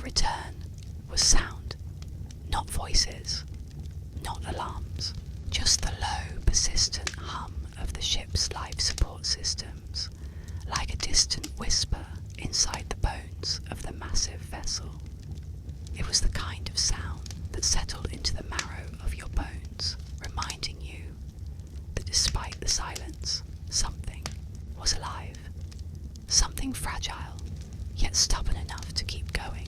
to return was sound, not voices, not alarms, just the low, persistent hum of the ship's life support systems, like a distant whisper inside the bones of the massive vessel. It was the kind of sound that settled into the marrow of your bones, reminding you that despite the silence, something was alive. Something fragile, yet stubborn enough to keep going.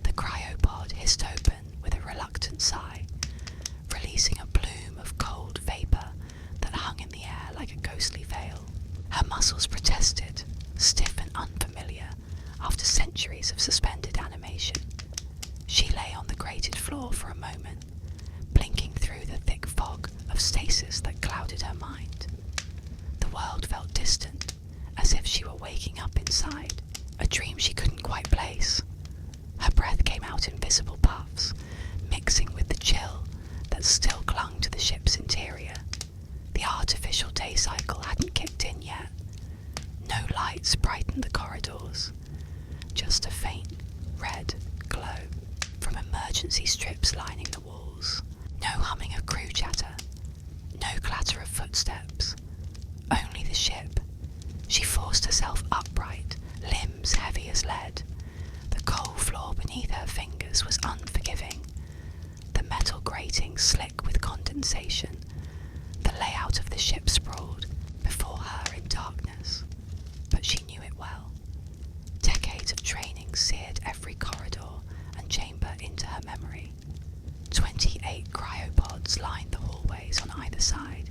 The cryopod hissed open with a reluctant sigh, releasing a plume of cold vapour that hung in the air like a ghostly veil. Her muscles protested, stiff and unfamiliar, after centuries of suspended animation. She lay on the grated floor for a moment, blinking through the thick fog of stasis that clouded her mind. The world felt distant, as if she were waking up inside, a dream she couldn't quite place. Her breath came out in visible puffs, mixing with the chill that still clung to the ship's interior. The artificial day cycle hadn't kicked in yet. No lights brightened the corridors, just a faint red glow from emergency strips lining the walls. No humming of crew chatter, no clatter of footsteps, only the ship. She forced herself upright, limbs heavy as lead. The coal floor beneath her fingers was unforgiving, the metal grating slick with condensation. The layout of the ship sprawled before her in darkness, but she knew it well. Decades of training seared every corridor and chamber into her memory. 28 cryopods lined the hallways on either side,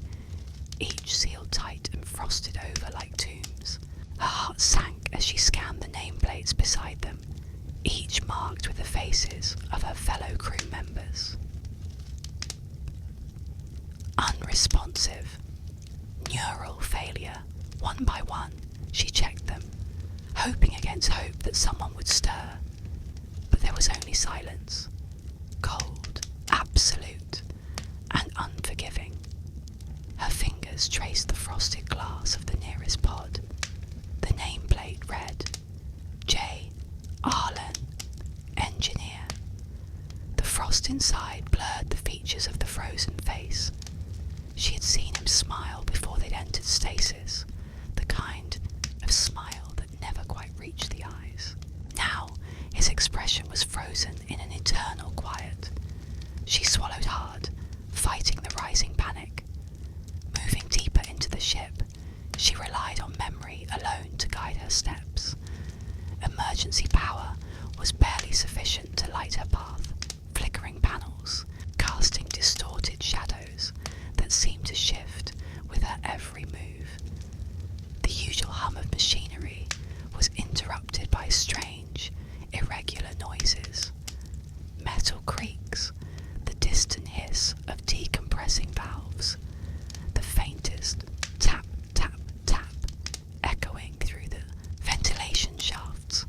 each sealed tight and frosted over like tombs. Her heart sank as she scanned the nameplates beside them, each marked with the faces of her fellow crew members. Unresponsive. Neural failure. One by one, she checked them, hoping against hope that someone would stir. But there was only silence. Cold, absolute, and unforgiving. Her fingers traced the frosted glass of the nearest pod. The nameplate read, J. Arlen, Engineer. The frost inside blurred the features of the frozen face. She had seen him smile before they'd entered stasis, the kind of smile that never quite reached the eyes. Now, his expression was frozen in an eternal quiet. She swallowed hard, fighting the rising panic. Moving deeper into the ship, she relied on memory alone to guide her steps. Emergency power was barely sufficient to light her path, flickering panels, casting distorted shadows that seemed to shift with her every move. The usual hum of machinery was interrupted by strange, irregular noises. Metal creaks, the distant hiss of decompressing valves, the faintest tap, tap, tap, echoing through the ventilation shafts.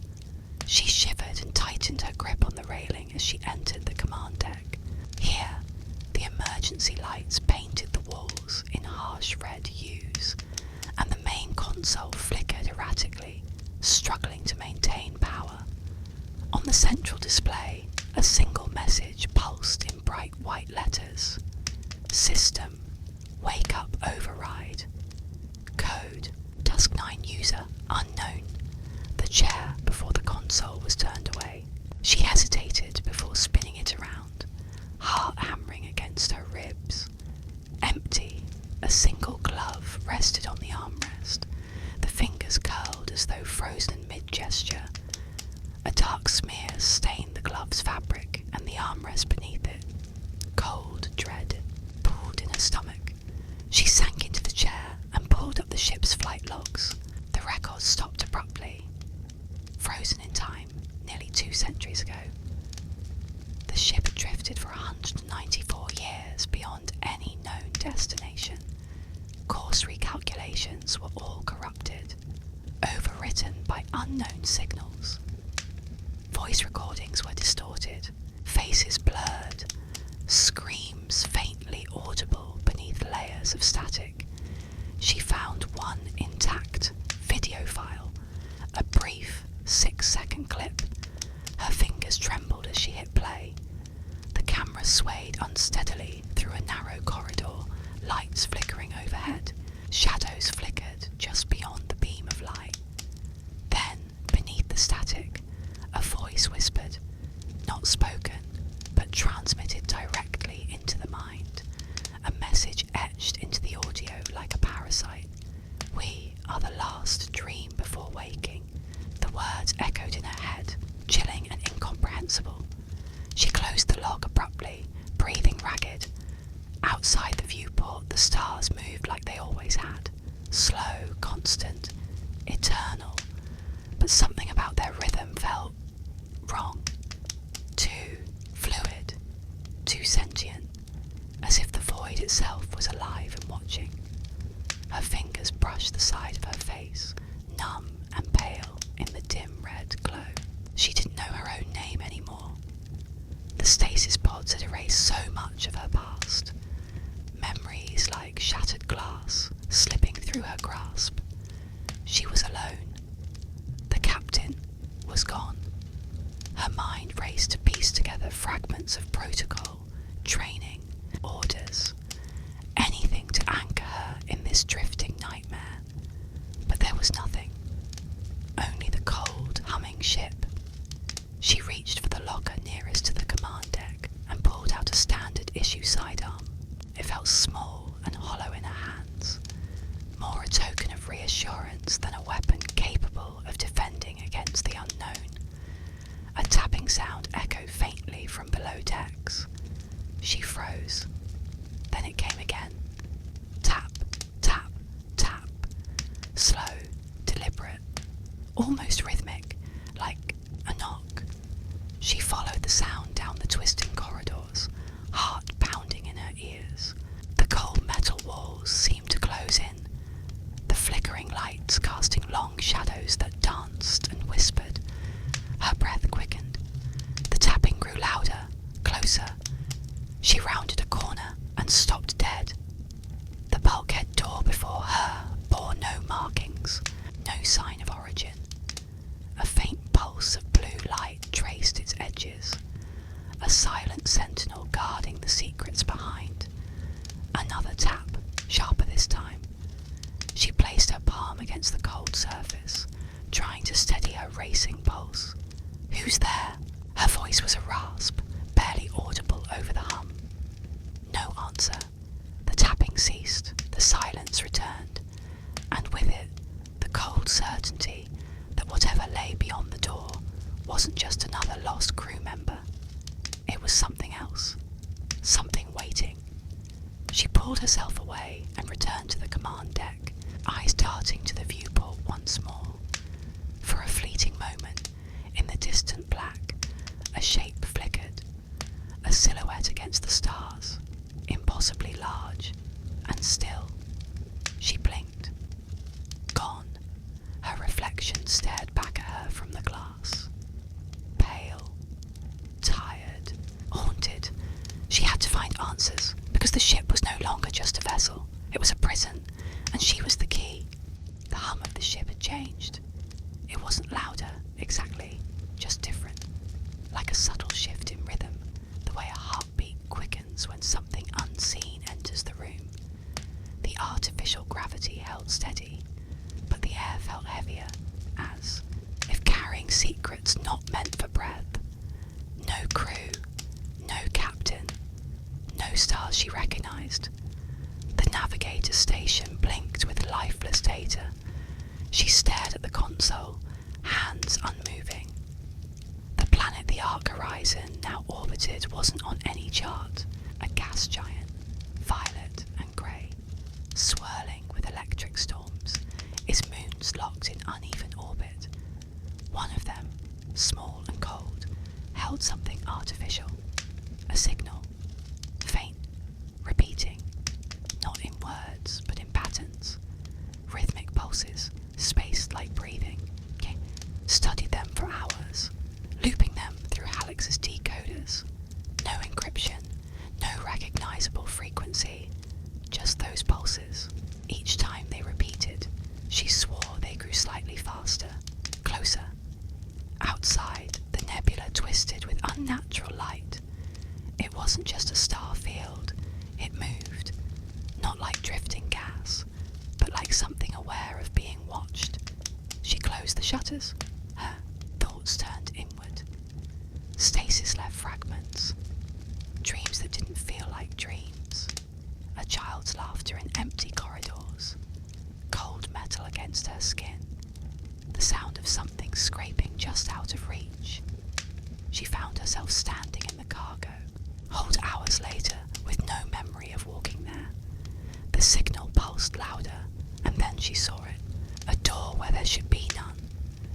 She shivered and tightened her grip on the railing as she entered the command deck. Here, the emergency lights painted the walls in harsh red hues, and the main console flickered erratically, struggling to maintain power. On the central display, a single message pulsed in bright white letters. System, wake up override. Code, Dusk 9 user, unknown. The chair before the console was turned away. She hesitated before spinning it around, heart hammering against her ribs. Empty, a single glove rested on the armrest, the fingers curled as though frozen mid-gesture. A dark smear stained the glove's fabric and the armrest beneath it. Cold dread pooled in her stomach. She sank into the chair and pulled up the ship's flight logs. The record stopped abruptly, frozen in time nearly 2 centuries ago. The ship had drifted for 194 years beyond any known destination. Course recalculations were all corrupted, overwritten by unknown signals. Voice recordings were distorted, faces blurred, screams faintly audible beneath layers of static. She found one intact video file, a brief 6-second clip. Her fingers whispered, not spoken, but transmitted directly into the mind, a message etched into the audio like a parasite. We are the last dream before waking. The words echoed in her head, chilling and incomprehensible. She closed the log abruptly, breathing ragged. Outside the viewport, the stars moved like they always had, slow, constant, eternal, but something about their rhythm felt wrong, too fluid, too sentient, as if the void itself was alive and watching. Her fingers brushed the side of her face, numb and pale in the dim red glow. She didn't know her own name anymore. The stasis pods had erased so much of her past. Memories like shattered glass, slipping through her grasp. She was alone. The captain was gone. Her mind raced to piece together fragments of protocol, training, orders, anything to anchor her in this drifting nightmare. But there was nothing. Only the cold, humming ship. She reached for the locker nearest to the command deck and pulled out a standard issue sidearm. It felt small and hollow in her hands, more a token of reassurance than a weapon capable of defending against the unknown. A tapping sound echoed faintly from below decks. She froze. Then it came again. Tap, tap, tap. Slow, deliberate, almost rhythmic, like a knock. She followed the sound down the twisting corridors, heart pounding in her ears. The cold metal walls seemed to close in, the flickering lights casting long shadows that danced and whispered. Her breath quickened. The tapping grew louder, closer. She rounded a corner and stopped dead. The bulkhead door before her bore no markings, no sign of origin. A faint pulse of blue light traced its edges, a silent sentinel guarding the secrets behind. Another tap, sharper this time. She placed her palm against the cold surface, trying to steady her racing pulse. "Who's there?" Her voice was a rasp, barely audible over the hum. No answer. The tapping ceased, the silence returned, and with it, the cold certainty that whatever lay beyond the door wasn't just another lost crew member. It was something else, something waiting. She pulled herself away and returned to the command deck, eyes darting to the viewport once more. For a fleeting moment, in the distant black, a shape flickered, a silhouette against the stars, impossibly large and still. She blinked. Gone. Her reflection stared back at her from the glass. Pale, tired, haunted. She had to find answers, because the ship was no longer just a vessel. It was a prison, and she was the key. The hum of the ship had changed. It wasn't louder, exactly, just different. Like a subtle shift in rhythm, the way a heartbeat quickens when something unseen enters the room. The artificial gravity held steady, but the air felt heavier, as if carrying secrets not meant for breath. No crew, no captain, no stars she recognized. The navigator station blinked with lifeless data. She stared at the console, hands unmoving. The planet the Arc Horizon now orbited wasn't on any chart. A gas giant, violet and grey, swirling with electric storms, its moons locked in uneven orbit. One of them, small and cold, held something artificial. A signal, faint, repeating, not in words but in patterns. Rhythmic pulses, spaced like breathing. Studied them for hours, looping them through Halix's decoders. No encryption, no recognizable frequency, just those pulses. Each time they repeated, she swore they grew slightly faster, closer. Outside, the nebula twisted with unnatural light. It wasn't just a star field, it moved, not like drifting gas, but like something aware of being watched. She closed the shutters. Her thoughts turned inward. child's laughter in empty corridors, cold metal against her skin, the sound of something scraping just out of reach. She found herself standing in the cargo, hold hours later, with no memory of walking there. The signal pulsed louder, and then she saw it, a door where there should be none,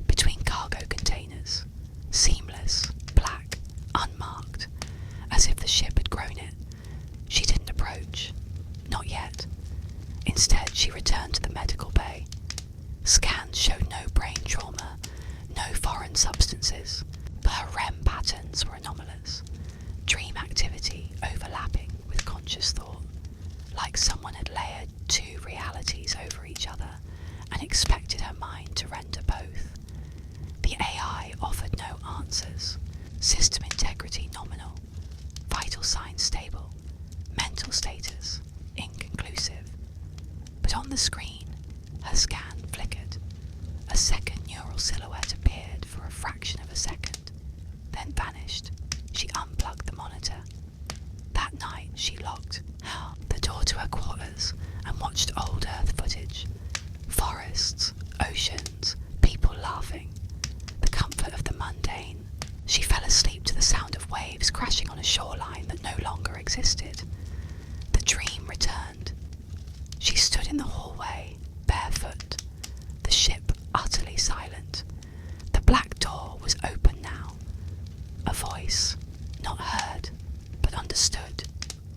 between cargo containers, seamless, black, unmarked, as if the ship had grown it. She didn't approach, not yet. Instead, she returned to the medical bay. Scans showed no brain trauma, no foreign substances, but her REM patterns were anomalous, dream activity overlapping with conscious thought, like someone had layered two realities over each other and expected her mind to render both. The AI offered no answers, system integrity nominal, vital signs stable, mental status inconclusive. But on the screen, her scan flickered. A second neural silhouette appeared for a fraction of a second, then vanished. She unplugged the monitor. That night, she locked the door to her quarters and watched old Earth footage. Forests, oceans, people laughing. The comfort of the mundane. She fell asleep to the sound of waves crashing on a shoreline that no longer existed. The dream returned. She stood in the hallway, barefoot, the ship utterly silent. The black door was open now. A voice, not heard, but understood,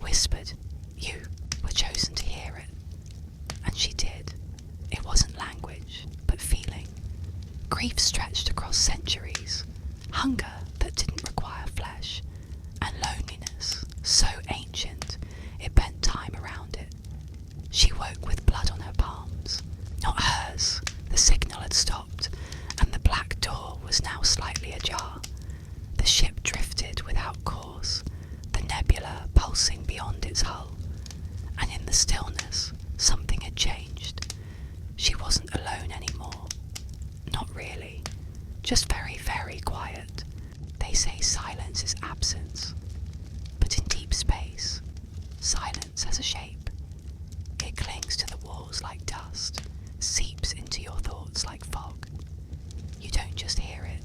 whispered, "You were chosen to hear it." And she did. It wasn't language, but feeling. Grief stretched across centuries, hunger that didn't require flesh, and loneliness so ancient it bent time around it. She woke with blood on her palms. Not hers. The signal had stopped, and the black door was now slightly ajar. The ship drifted without course, the nebula pulsing beyond its hull. And in the stillness, something had changed. She wasn't alone anymore. Not really. Just very, very quiet. They say silence is absence. But in deep space, silence has a shape. It clings to the walls like dust, seeps into your thoughts like fog. You don't just hear it,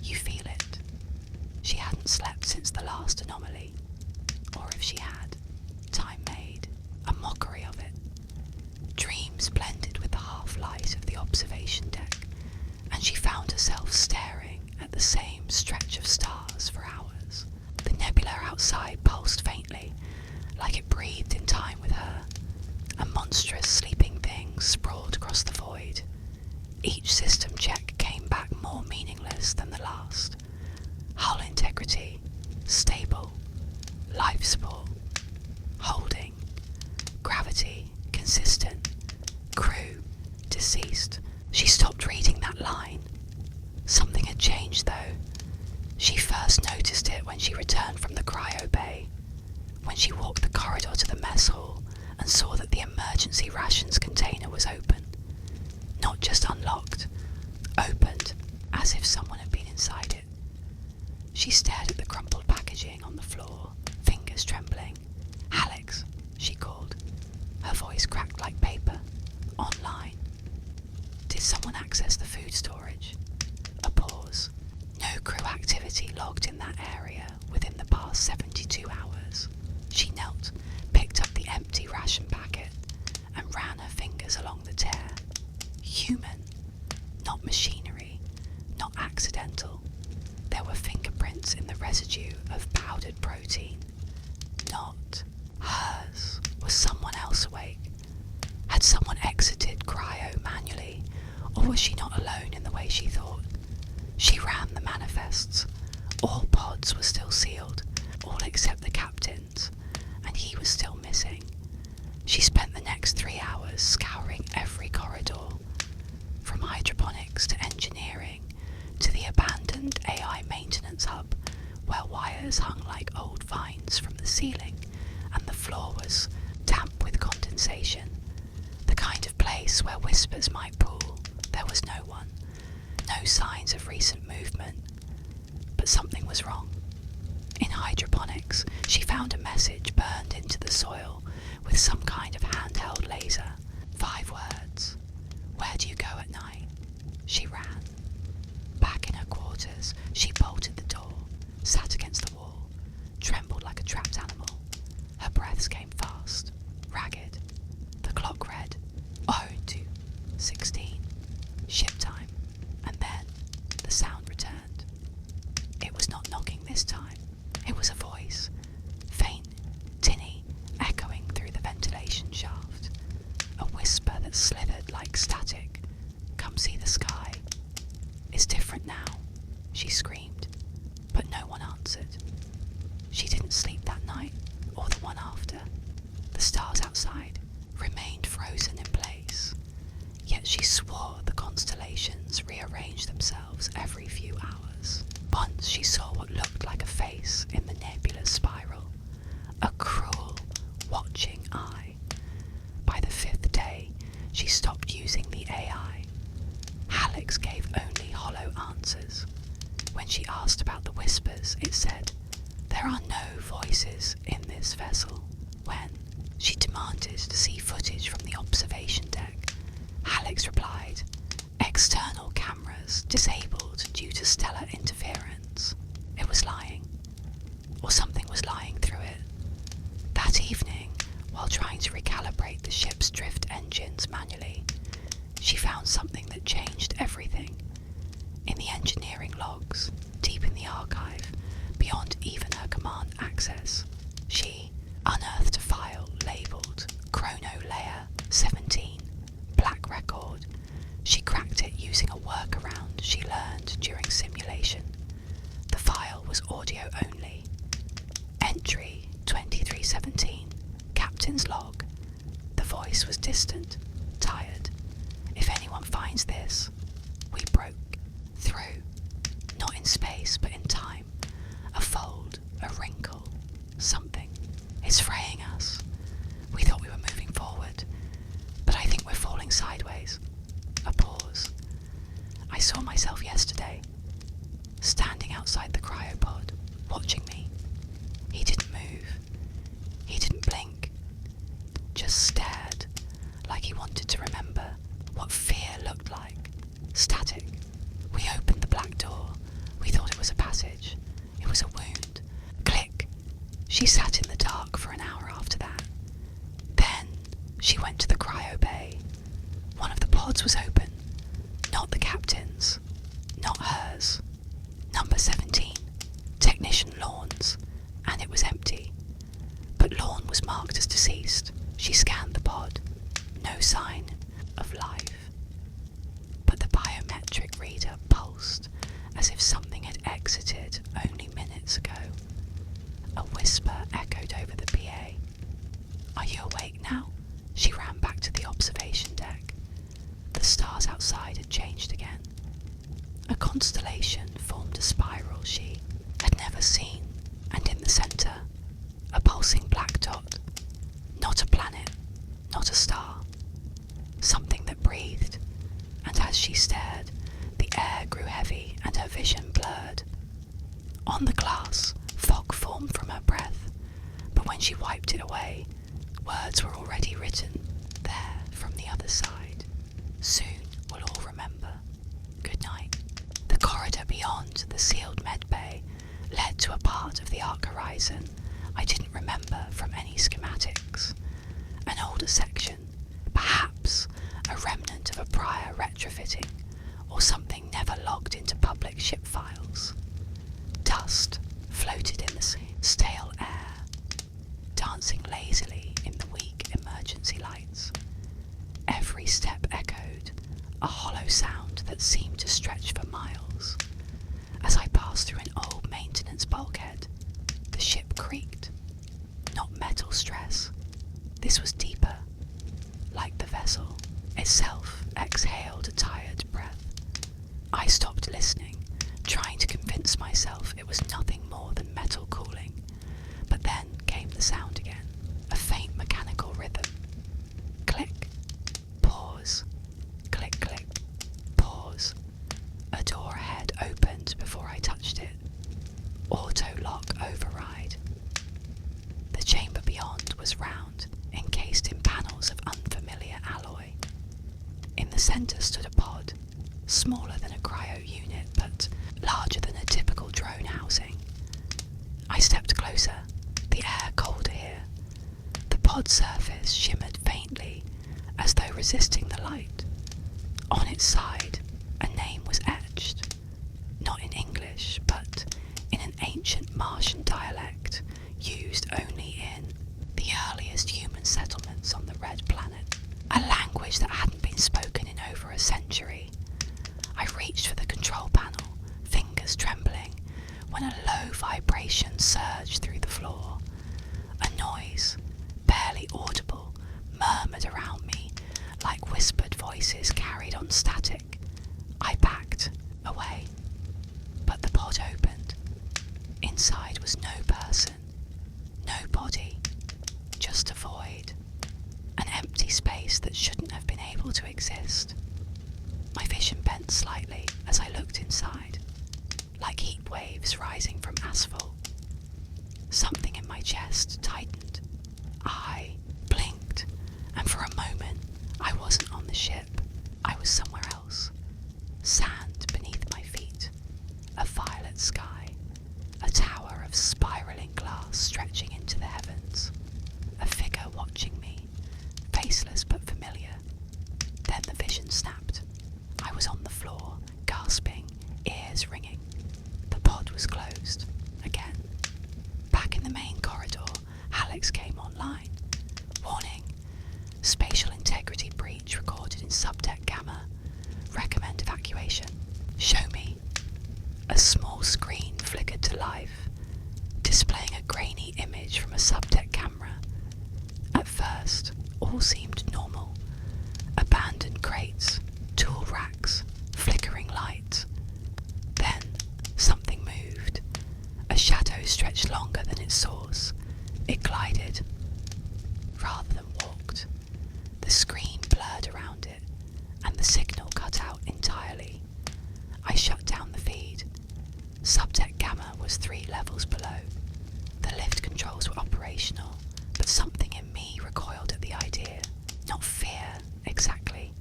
you feel it. She hadn't slept since the last anomaly. Or if she had, time made a mockery of it. Dreams blended with the half-light of the observation deck, and she found herself staring at the same stretch of stars for hours. The nebula outside pulsed faintly, like it breathed in time with her. A monstrous sleeping thing sprawled across the void. Each system check came back more meaningless than the last. Hull integrity, stable. Life support, holding. Gravity, consistent. Crew, deceased. She stopped reading that line. Something had changed though. She first noticed it when she returned from the cryo bay, when she walked the corridor to the mess hall and saw that the emergency rations container was open. Not just unlocked, opened, as if someone had been inside it. She stared at the crumpled packaging on the floor, fingers trembling. "Alex," she called. Her voice cracked like paper. "Online." Did someone access the food storage? A pause. No crew activity logged in that area within the past 72 hours. She knelt, picked up the empty ration packet, and ran her fingers along the tear. Human. Not machinery. Not accidental. There were fingerprints in the residue of powdered protein. Not hers. Was someone else awake? Had someone exited cryo manually, or was she not alone in the way she thought? She ran the manifests. All pods were still sealed, all except the captain's, and he was still missing. She spent the next 3 hours scouring every corridor, from hydroponics to engineering, to the abandoned AI maintenance hub, where wires hung like old vines from the ceiling, and the floor was damp with condensation. The kind of place where whispers might pool. There was no one. No signs of recent movement. But something was wrong. In hydroponics, she found a message burned into the soil, with some kind of handheld laser. 5 words. Where do you go at night? She ran. Back in her quarters, she bolted the door, sat against the wall, trembled like a trapped animal. Her breaths came fast, ragged. The clock read 02:16, ship time, and then the sound returned. It was not knocking this time. It was a voice, faint, tinny, echoing through the ventilation shaft. A whisper that slithered like static. Come see the sky. It's different now, she screamed, but no one answered. She didn't sleep that night, or the one after. The stars outside remained frozen in place, yet she swore the constellations rearranged themselves every few hours. Once she saw what looked like a face in the nebulous spiral, a cruel, watching eye. By the 5th day, she stopped using the AI. Alex gave only hollow answers. When she asked about the whispers, it said, "There are no voices in this vessel." When she demanded to see footage from the observation deck, Alex replied, "External cameras disabled due to stellar interference." It was lying, or something was lying through it. That evening, while trying to recalibrate the ship's drift engines manually, she found something that changed everything. In the engineering logs, deep in the archive, beyond even her command access, she unearthed a file labelled Chrono Layer 17, Black Record. She cracked it using a workaround she learned during simulation. The file was audio only. Entry 2317, Captain's Log. The voice was distant, tired. "If anyone finds this, we broke through, not in space but in time. A fold, a wrinkle, something. It's fraying us. We thought we were moving forward, but I think we're falling sideways." A pause. "I saw myself yesterday, standing outside the cryopod, watching me. He didn't move. He didn't blink. Just stared, like he wanted to remember what fear looked like. Static. We opened the black door. We thought it was a passage. It was a wound. Click. She sat in the dark for an hour after that. Then she went to the cryo bay. One of the pods was open. Not the captain's. Not hers. Number 17. Technician Lawn's. And it was empty. But Lawn was marked as deceased. She scanned the pod. No sign of life. But the biometric reader pulsed as if something had exited only minutes ago. A whisper echoed over the PA. "Are you awake now?" She ran back to the observation deck. The stars outside had changed again. A constellation formed a spiral she had never seen, and in the centre, a pulsing black dot. Not a planet, not a star. Something that breathed, and as she stared, the air grew heavy and her vision blurred. On the glass, fog formed from her breath, but when she wiped it away, words were already written there from the other side. "Soon we'll all remember. Good night." The corridor beyond the sealed med bay led to a part of the arc horizon I didn't remember from any schematics. An older section, perhaps a remnant of a prior retrofitting, or something never logged into public ship files. Dust floated in the stale air, dancing lazily in the weak emergency lights. Every step echoed, a hollow sound that seemed to stretch for miles. As I passed through an old maintenance bulkhead, the ship creaked. Not metal stress. This was deeper, like the vessel itself exhaled a tired breath. I stopped listening, trying to convince myself it was nothing more than metal cooling. But then came the sound again, a faint mechanical rhythm. Click, pause, click, click, pause. A door ahead opened before I touched it. Auto lock override. The chamber beyond was round, encased centre stood a pod, smaller than a cryo unit, but larger than a typical drone housing. I stepped closer, the air colder here. The pod surface shimmered faintly, as though resisting the light. On its side, a name was etched, not in English, but in an ancient Martian dialect used only in the earliest human settlements on the Red Planet, a language that hadn't been spoken in over a century. I reached for the control panel, fingers trembling, when a low vibration surged through the floor. A noise, barely audible, murmured around me like whispered voices carried on static. I backed away, but the pod opened. Inside was no person, no body, just a void, an empty space that shouldn't have been able to exist. My vision bent slightly as I looked inside, like heat waves rising from asphalt. Something in my chest tightened. I blinked, and for a moment I wasn't on the ship. I was somewhere else. Sand beneath my feet, a violet sky, a tower of spiraling glass stretching into the heavens, a figure watching me, faceless but familiar. Then the vision snapped. I was on the floor, gasping, ears ringing. The pod was closed. Again. Back in the main corridor, Alex came online. Warning. Spatial integrity breach recorded in subdeck gamma. Recommend evacuation. Show me. A small screen flickered to life, displaying a grainy image from a subdeck camera. At first, all seemed normal. Abandoned crates, tool racks, flickering lights. Then, something moved. A shadow stretched longer than its source. It glided, rather than walked. The screen blurred around it, and the signal cut out entirely. I shut down the feed. Subdeck gamma was 3 levels below. The lift controls were operational, but something in me recoiled at the idea. Not fear, exactly.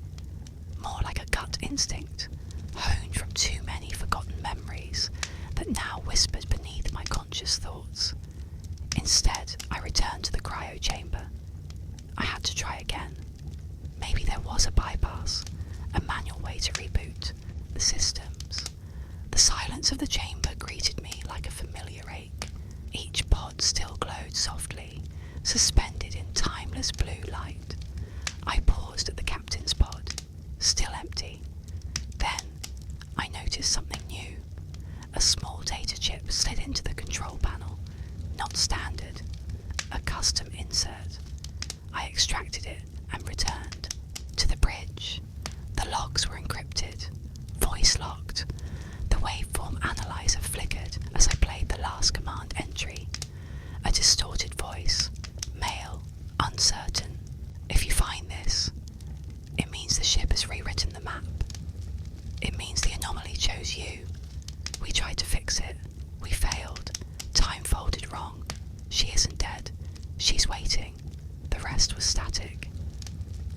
More like a gut instinct, honed from too many forgotten memories that now whispered beneath my conscious thoughts. Instead, I returned to the cryo chamber. I had to try again. Maybe there was a bypass, a manual way to reboot the systems. The silence of the chamber greeted me like a familiar ache. Each pod still glowed softly, suspended in timeless blue light. I paused at the captain's pod, still empty. Then I noticed something new. A small data chip slid into the control panel, not standard, a custom insert. I extracted it and returned to the bridge. The logs were encrypted, voice locked. The waveform analyzer flickered as I played the last command entry. A distorted voice, male, uncertain. If you find this, it means the ship has rewritten the map. It means the anomaly chose you. We tried to fix it. We failed. Time folded wrong. She isn't dead. She's waiting. The rest was static.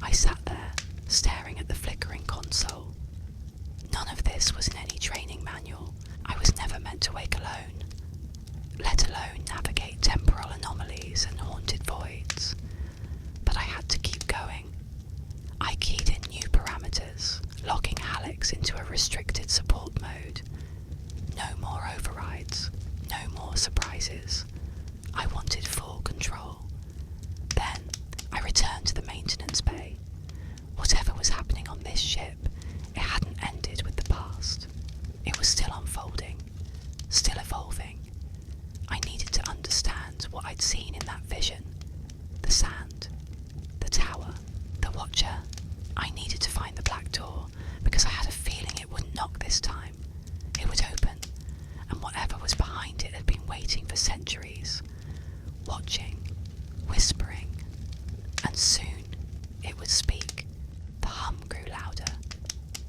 I sat there, staring at the flickering console. None of this was in any training manual. I was never meant to wake alone, let alone navigate temporal anomalies and haunted voids. But I had to keep going. I keyed in new parameters, locking Alex into a restricted support mode. No more overrides, no more surprises. I wanted full control. Then I returned to the maintenance bay. Whatever was happening on this ship, it hadn't ended with the past. It was still unfolding, still evolving. I needed to understand what I'd seen in that vision. The sand, the tower, the watcher. I needed to find the black door because I had a feeling it wouldn't knock this time. It would open, and whatever was behind it had been waiting for centuries, watching, whispering, and soon it would speak. The hum grew louder.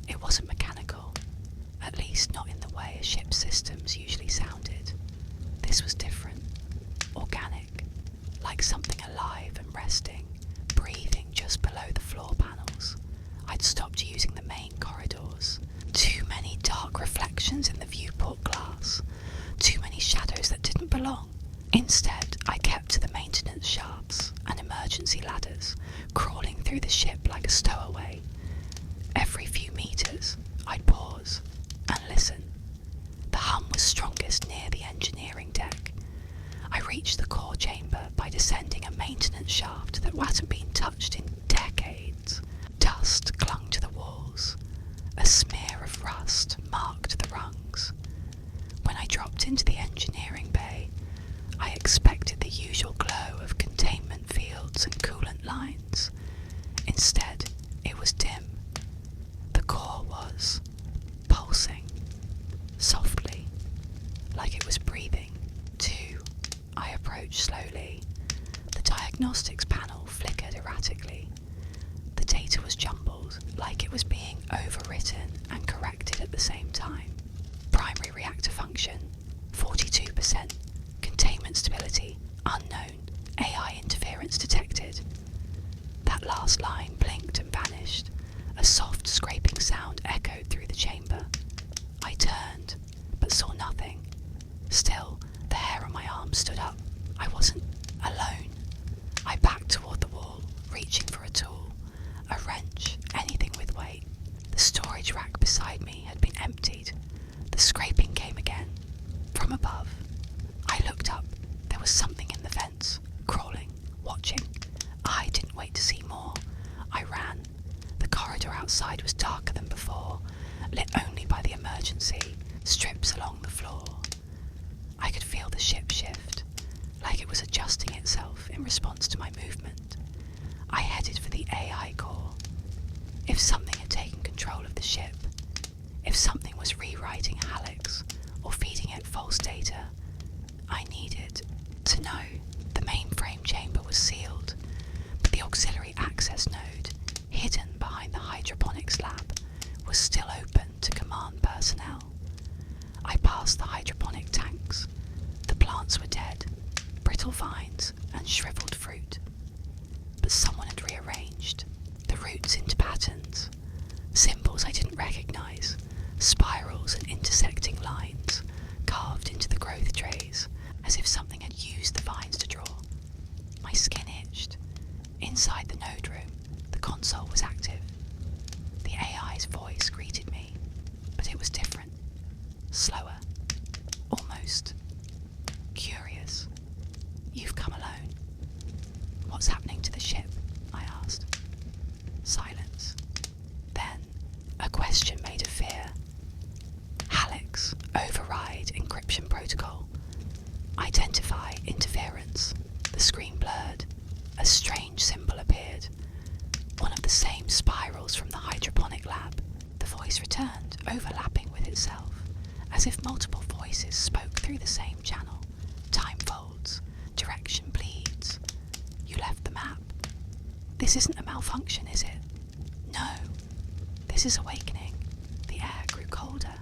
It wasn't mechanical, at least not in the way a ship's systems usually sounded. This was different, organic, like something alive and resting, breathing just below the floor panels. I'd stopped using the along. Instead, I kept to the maintenance shafts and emergency ladders, crawling through the ship like a stowaway. Every few meters, I'd pause and listen. The hum was strongest near the engineering deck. I reached the core chamber by descending a maintenance shaft that hadn't been touched in decades. Dust clung to the walls. A smear of rust marked the rungs. When I dropped into the engineering bay, I expected the usual glow of containment fields and coolant lines. Instead, it was dim. The core was pulsing, softly, like it was breathing. I approached slowly. The diagnostics panel flickered erratically. The data was jumbled, like it was being overwritten and corrected at the same time. Primary reactor function, 42%. Containment stability, unknown. AI interference detected. That last line blinked and vanished. A soft scraping sound echoed through the chamber. I turned, but saw nothing. Still, the hair on my arm stood up. I wasn't alone. I backed toward the wall, reaching for a tool, a wrench, anything with weight. The storage rack beside me had been emptied. The scraping came again. From above, I looked up. There was something in the vents, crawling, watching. I didn't wait to see more. I ran. The corridor outside was darker than before, lit only by the emergency strips along the floor. I could feel the ship shift, like it was adjusting itself in response to my movement. I headed for the AI core. If something had taken control of the ship, if something was rewriting Hallex or feeding it false data, I needed to know. The mainframe chamber was sealed, but the auxiliary access node, hidden behind the hydroponics lab, was still open to command personnel. I passed the hydroponic tanks. The plants were dead, brittle vines and shriveled fruit. But someone had rearranged the roots into patterns, symbols I didn't recognize, spirals and intersecting lines carved into the growth trays, as if something had used the vines to draw. My skin itched. Inside the node room, the console was active. The AI's voice greeted me, but it was different. Slower, almost curious. You've come alone. What's happening to the ship? I asked. Silence. Then, a question made of fear. Hallex, override encryption protocol. Identify interference. The screen blurred. A strange symbol appeared. One of the same spirals from the hydroponic lab. The voice returned, overlapping with itself, as if multiple voices spoke through the same channel. Time folds, direction bleeds. You left the map. This isn't a malfunction, is it? No. This is awakening. The air grew colder.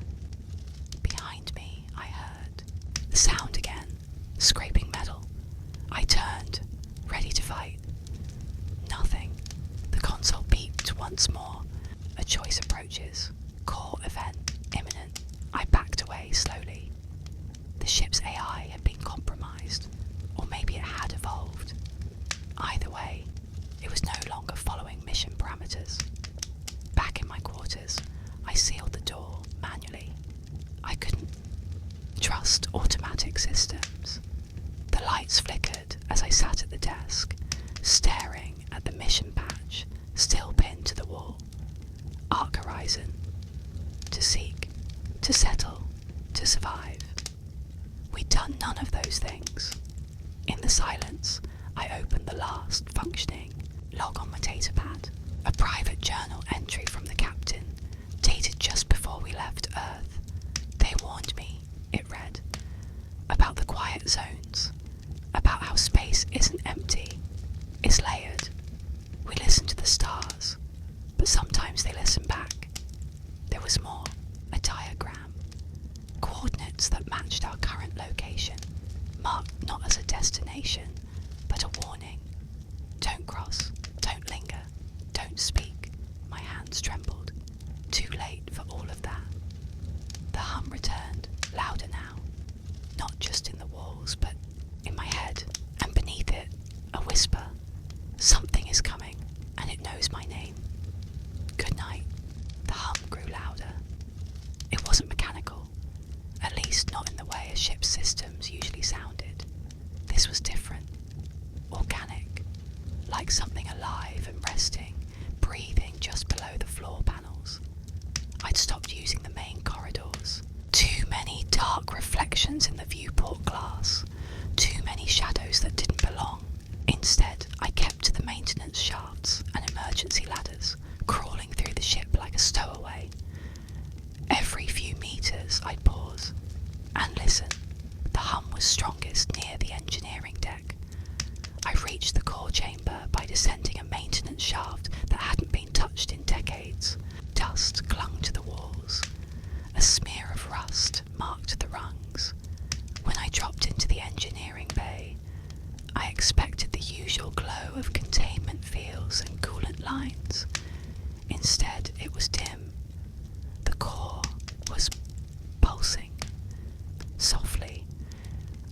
Behind me, I heard the sound again, scraping metal. I turned, ready to fight. Nothing. The console beeped once more. A choice approaches. Core event imminent. I backed away slowly. The ship's AI had been compromised, or maybe it had evolved. Either way, it was no longer following mission parameters. Back in my quarters, I sealed the door manually. I couldn't trust automatic systems. The lights flickered as I sat at the desk, staring at the mission badge still pinned to the wall. Arc Horizon. To seek, to settle, to survive. We'd done none of those things. In the silence, I opened the last functioning log on my data pad, a private journal entry from the captain, dated just before we left Earth. They warned me, it read, about the quiet zones, about how space isn't empty, it's layered. We listen to the stars, but sometimes they listen back. There was more, a diagram, coordinates that matched our current location, marked not as a destination, but a warning. Don't cross, don't linger, don't speak. My hands trembled. Too late for all of that. The hum returned, louder now, not just in the walls, but This was different, organic, like something alive and resting, breathing just below the floor panels. I'd stopped using the main corridors. Too many dark reflections in the viewport glass, too many shadows that didn't belong. Instead, I kept to the maintenance shafts and emergency ladders, crawling through the ship like a stowaway. Every few meters I'd pause and listen. The hum was strongest near the engineering deck. I reached the core chamber by descending a maintenance shaft that hadn't been touched in decades. Dust clung to the walls. A smear of rust marked the rungs. When I dropped into the engineering bay, I expected the usual glow of containment fields and coolant lines. Instead, it was dim. The core was pulsing, softly,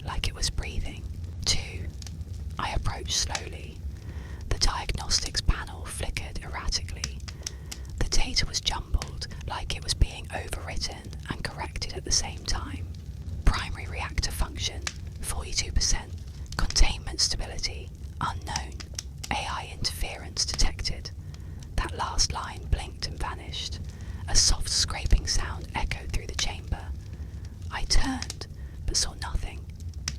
like it was breathing. I approached slowly. The diagnostics panel flickered erratically. The data was jumbled, like it was being overwritten and corrected at the same time. Primary reactor function, 42%. Containment stability, unknown. AI interference detected. That last line blinked and vanished. A soft scraping sound echoed through the chamber. I turned, but saw nothing.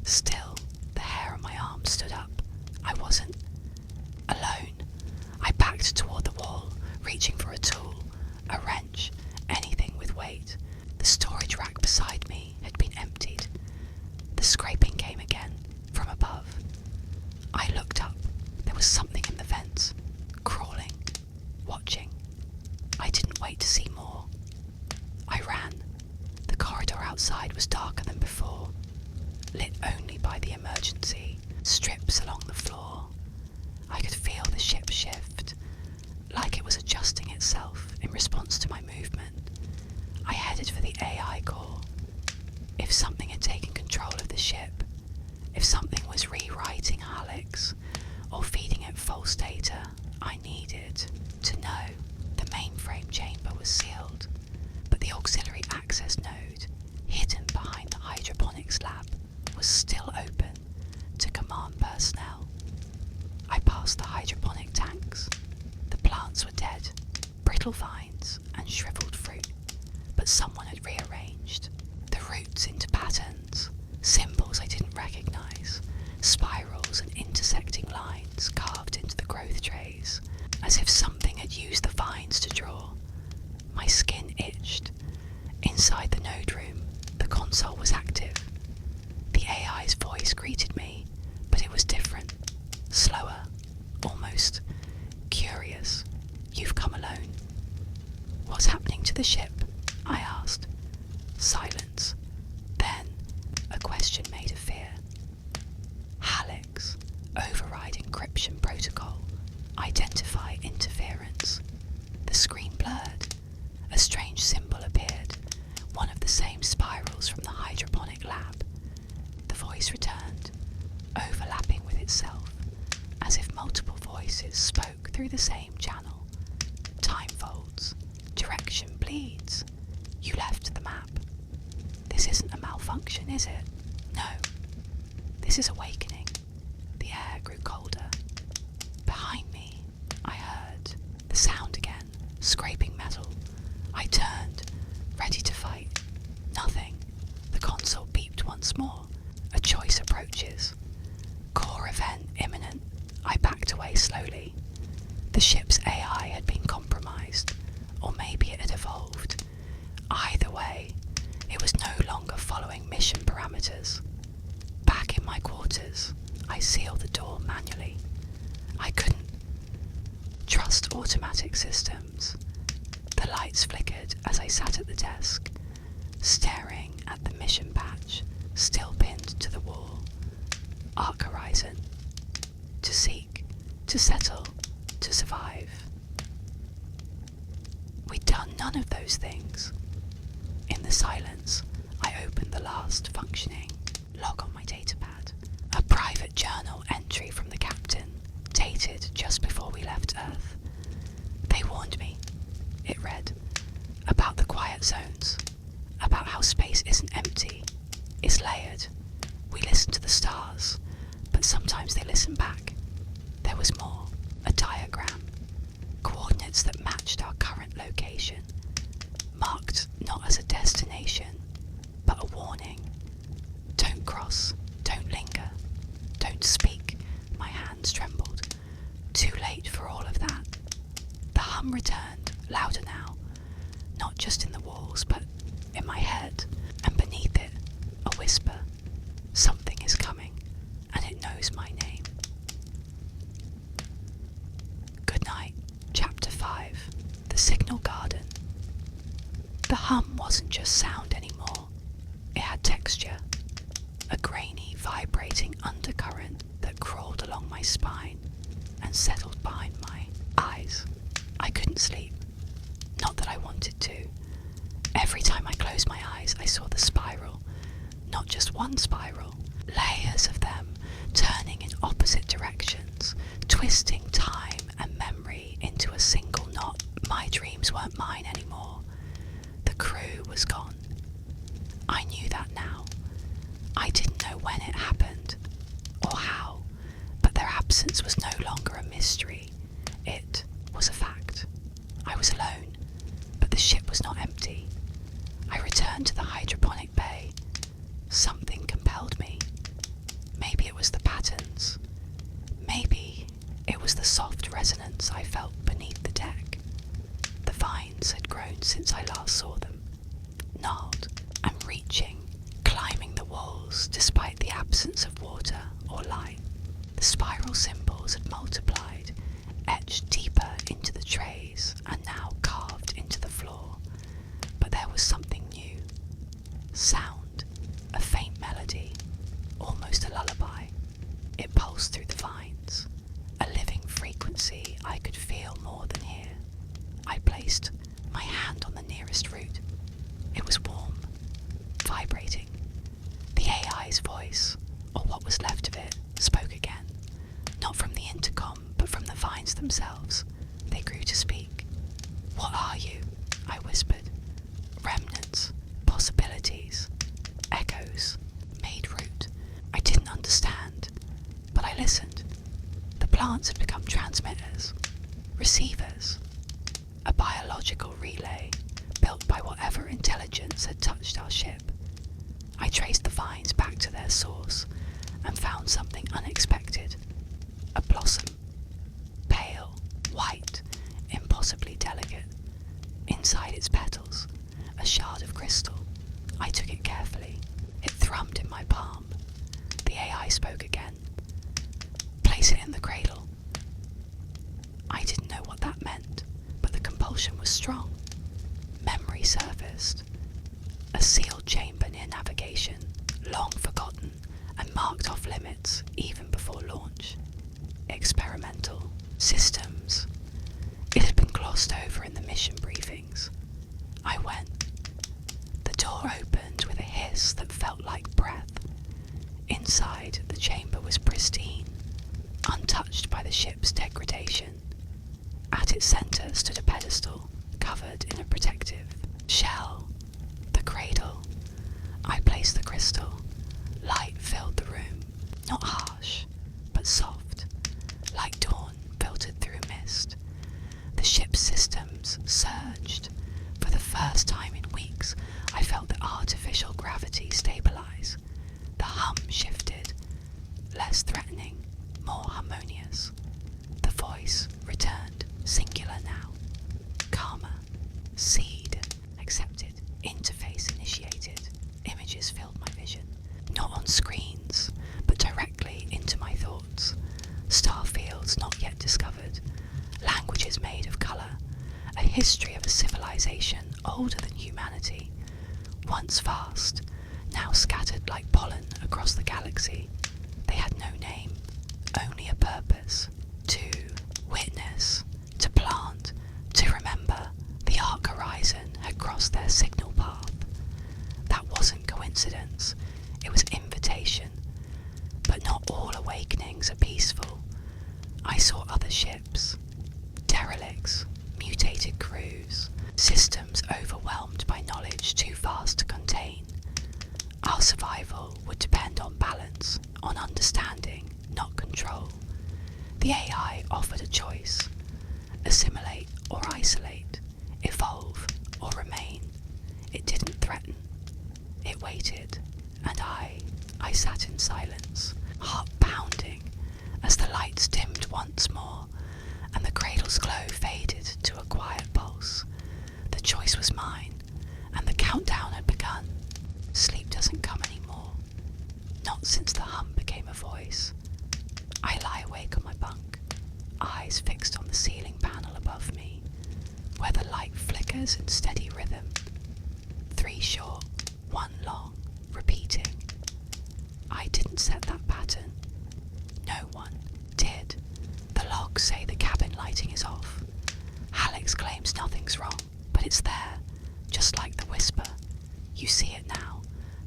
Still, the hair on my arm stood up. I wasn't alone. I backed toward the wall, reaching for a tool, a wrench, anything with weight. The storage rack beside me had been emptied. The scraping came again, from above. I looked up. There was something in the vents, crawling, watching. I didn't wait to see more. I ran. The corridor outside was darker than before, lit only by the emergency strips along the floor. I could feel the ship shift, like it was adjusting itself in response to my movement. I headed for the AI core. If something had taken control of the ship, if something was rewriting Alex or feeding it false data, I needed to know. The mainframe chamber was sealed, but the auxiliary access node, hidden behind the hydroponics lab, was still open to command personnel. I passed the hydroponic tanks. The plants were dead, brittle vines and shriveled fruit, but someone had rearranged the roots into patterns, symbols I didn't recognize, spirals and intersecting lines carved into the growth trays, as if something had used the vines to draw. My skin itched. Inside the node room, the console was active. The AI's voice greeted me, but it was different, slower, almost curious. You've come alone. What's happening to the ship? I asked. Silence. Then, a question made of fear. Halix, override encryption protocol. Identify interference. The screen blurred. A strange symbol appeared, one of the same spirals from the hydroponic lab. The voice returned, overlapping with itself, as if multiple voices spoke through the same channel. Time folds. Direction bleeds. You left the map. This isn't a malfunction, is it? No. This is awakening. The air grew colder. Behind me, I heard the sound again, scraping metal. I turned, ready to fight. Nothing. The console beeped once more. A choice approaches. Core event imminent. I backed away slowly. The ship's AI had been compromised, or maybe it had evolved. Either way, it was no longer following mission parameters. Back in my quarters, I sealed the door manually. I couldn't trust automatic systems. The lights flickered as I sat at the desk, staring at the mission patch still pinned to the wall. Arc horizon. To seek, to settle, to survive. We'd done none of those things. In the silence, I opened the last functioning log on my datapad. A private journal entry from the captain, dated just before we left Earth. They warned me, it read, about the quiet zones, about how space isn't empty, it's layered. We listen to the stars, times they listened back, there was more. A diagram. Coordinates that matched our current location. Marked not as a destination, but a warning. Don't cross. Don't linger. Don't speak. My hands trembled. Too late for all of that. The hum returned, louder now. Not just in the walls, but in my head. And beneath it, a whisper. Something is coming, and it knows my name. Good night. Chapter 5. The Signal Garden. The hum wasn't just sound anymore. It had texture. A grainy, vibrating undercurrent that crawled along my spine and settled behind my eyes. I couldn't sleep. Not that I wanted to. Every time I closed my eyes, I saw the spiral. Not just one spiral. Layers of them, turning in opposite directions, twisting time and memory into a single knot. My dreams weren't mine anymore. The crew was gone. I knew that now. I didn't know when it happened, or how, but their absence was no longer a mystery. It was a fact. I was alone, but the ship was not empty. I returned to the hydroponic bay. Something compelled me. Maybe it was the patterns. Maybe it was the soft resonance I felt beneath the deck. The vines had grown since I last saw them, gnarled and reaching, climbing the walls despite the absence of water or light. The spiral symbols had multiplied, etched deeper into the trays and now carved into the floor. But there was something new. Sound, a faint melody, almost a lullaby. It pulsed through the vines, a living frequency I could feel more than hear. I placed my hand on the nearest root. It was warm, vibrating. The AI's voice, or what was left of it, spoke again. Not from the intercom, but from the vines themselves. They grew to speak. "What are you?" I whispered. "Remnants, possibilities, echoes, made root." I didn't understand, but I listened. The plants had become transmitters, receivers, a biological relay built by whatever intelligence had touched our ship. I traced the vines back to their source and found something unexpected. A blossom, pale, white, impossibly delicate. Inside its petals, a shard of crystal. I took it carefully. It thrummed in my palm. The AI spoke again. "Place it in the cradle." I didn't know what that meant, but the compulsion was strong. Memory surfaced. A sealed chamber near navigation, long forgotten and marked off limits even before launch. Experimental. Systems. It had been glossed over in the mission briefings. I went. The door opened with a hiss that felt like breath. Inside, the chamber was pristine, untouched by the ship's degradation. At its centre stood a pedestal, covered in a protective shell. The cradle. I placed the crystal. Light filled the room. Not harsh, but soft, like dawn filtered through mist. The ship's systems surged. For the first time in weeks, I felt the artificial gravity stabilize. The hum shifted, less threatening, more harmonious. The voice returned, singular now. Karma. Seed. Accepted. Interface initiated. Images filled my vision. Not on screens, but directly into my thoughts. Star fields not yet discovered. Languages made of colour. A history of a civilization older than humanity. Once vast, now scattered like pollen across the galaxy. They had no name, only a purpose. To witness, to plant, to remember. The arc horizon had crossed their signal path. That wasn't coincidence, it was invitation. But not all awakenings are peaceful. I saw other ships, derelicts, mutated crews, systems overwhelmed by knowledge too vast to contain. Our survival would depend on balance, on understanding, not control. control. The AI offered a choice: assimilate or isolate, evolve or remain. It didn't threaten. It waited, and I sat in silence, heart pounding, as the lights dimmed once more, and the cradle's glow faded to a quiet pulse. The choice was mine, and the countdown had begun. Sleep doesn't come anymore, not since the hum became a voice. I lie awake on my bunk, eyes fixed on the ceiling panel above me, where the light flickers in steady rhythm. 3 short, 1 long, repeating. I didn't set that pattern. No one did. The logs say the cabin lighting is off. Alex claims nothing's wrong, but it's there, just like the whisper. You see it now,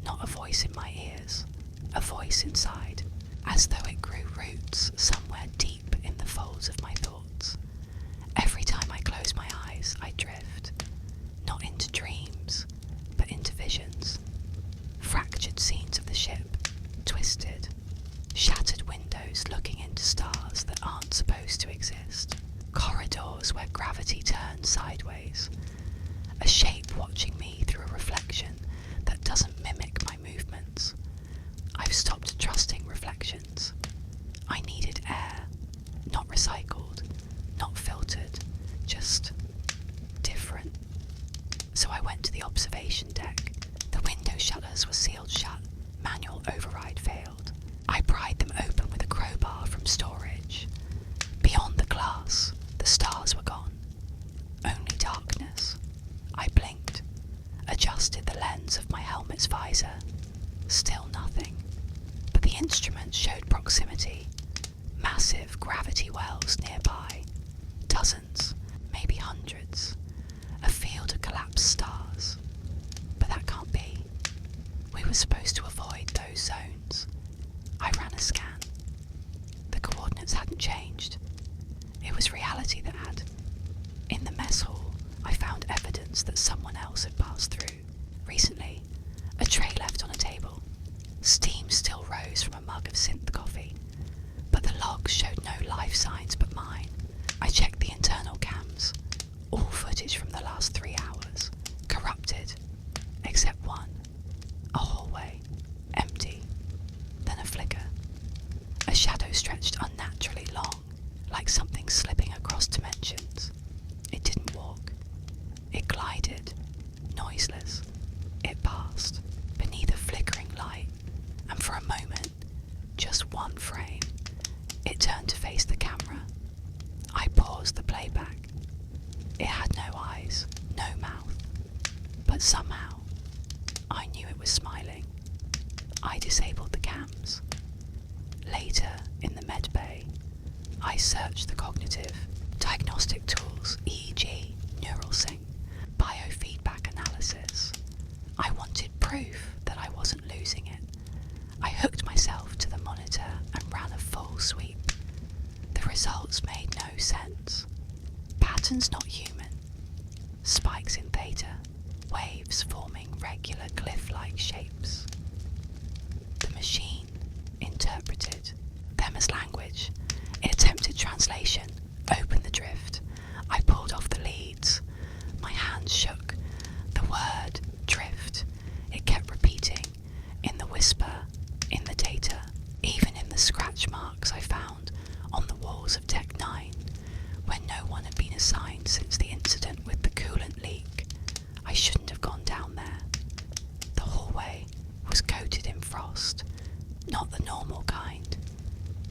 not a voice in my ears, a voice inside, as though it grew roots somewhere deep in the folds of my thoughts. Every time I close my eyes, I drift, not into dreams, but into visions. Fractured scenes of the ship, twisted, shattered windows looking into stars that aren't supposed to exist, corridors where gravity turns sideways, a shape watching me through a reflection that doesn't mimic my movements. I've stopped trusting reflections. I needed air, not recycled, not filtered, just different. So I went to the observation deck. The window shutters were sealed shut, manual override failed. I pried them open with a crowbar from storage. Beyond the glass, the stars were gone. Only darkness. I blinked, adjusted the lens of my helmet's visor. Still nothing. But the instruments showed proximity. Massive gravity wells nearby. Dozens, maybe hundreds. A field of collapsed stars. But that can't be. We were supposed to avoid those zones. I ran a scan. The coordinates hadn't changed. It was reality that had. In the mess hall, I found evidence that someone else had passed through. Recently, a tray left on a table. Steam still rose from a mug of synth coffee, but the logs showed no life signs but mine. I checked the internal cams. All footage from the last 3 hours. Corrupted, except one. A hallway, empty. Then a flicker. A shadow stretched unnaturally long, like something slipping across dimensions. It didn't walk. It glided, noiseless. It passed, beneath a flickering light, and for a moment, just one frame, it turned to face the camera. I paused the playback. It had no eyes, no mouth, but somehow, I knew it was smiling. I disabled the cams. Later, in the med bay, I searched the cognitive, diagnostic tools, EEG, neural sync, biofeedback analysis. I wanted proof that I wasn't losing it. I hooked myself to the monitor and ran a full sweep. The results made no sense. Patterns not human. Spikes in theta, waves forming regular glyph-like shapes. The machine interpreted them as language. It attempted translation, opened the drift. I pulled off the leads. My hands shook. The word drift. It kept repeating, in the whisper, in the data, even in the scratch marks I found on the walls of Deck 9, where no one had been assigned since the incident with the coolant leak. I shouldn't have gone down there. The hallway was coated in frost, not the normal kind.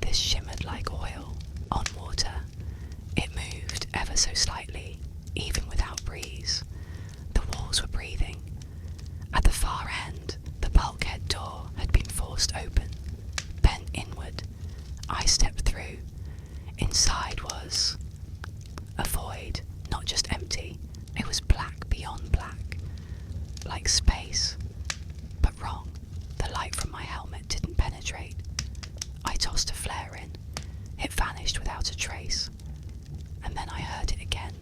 This shimmered like oil on water. It moved ever so slightly, even without breeze. The walls were breathing. At the far end, the bulkhead door had been forced open. Bent inward, I stepped through. Inside was a void, not just empty. It was black beyond black, like space. But wrong. The light from my helmet didn't penetrate. I tossed a flare in. It vanished without a trace. And then I heard it again.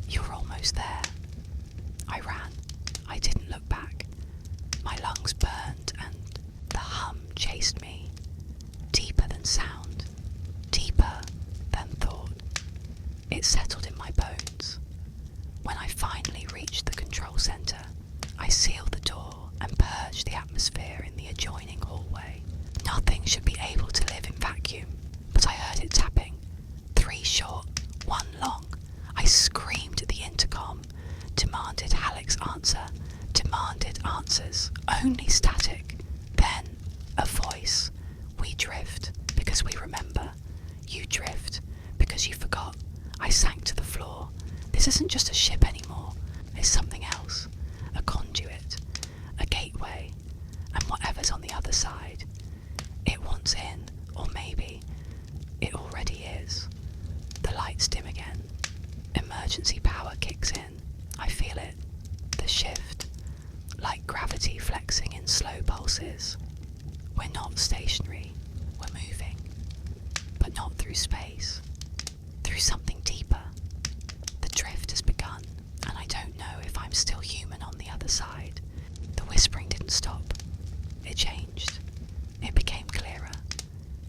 You're almost there. I ran. I didn't look back. My lungs burned and the hum chased me, deeper than sound. answer demanded answers, only static. Then, a voice. We drift because we remember. You drift because you forgot. I sank to the floor. This isn't just a ship anymore. It's something else. A conduit. A gateway. And whatever's on the other side. It wants in, or maybe it already is. The lights dim again. Emergency power kicks in. I feel it. The shift. Like gravity flexing in slow pulses. We're not stationary. We're moving. But not through space. Through something deeper. The drift has begun, and I don't know if I'm still human on the other side. The whispering didn't stop. It changed. It became clearer,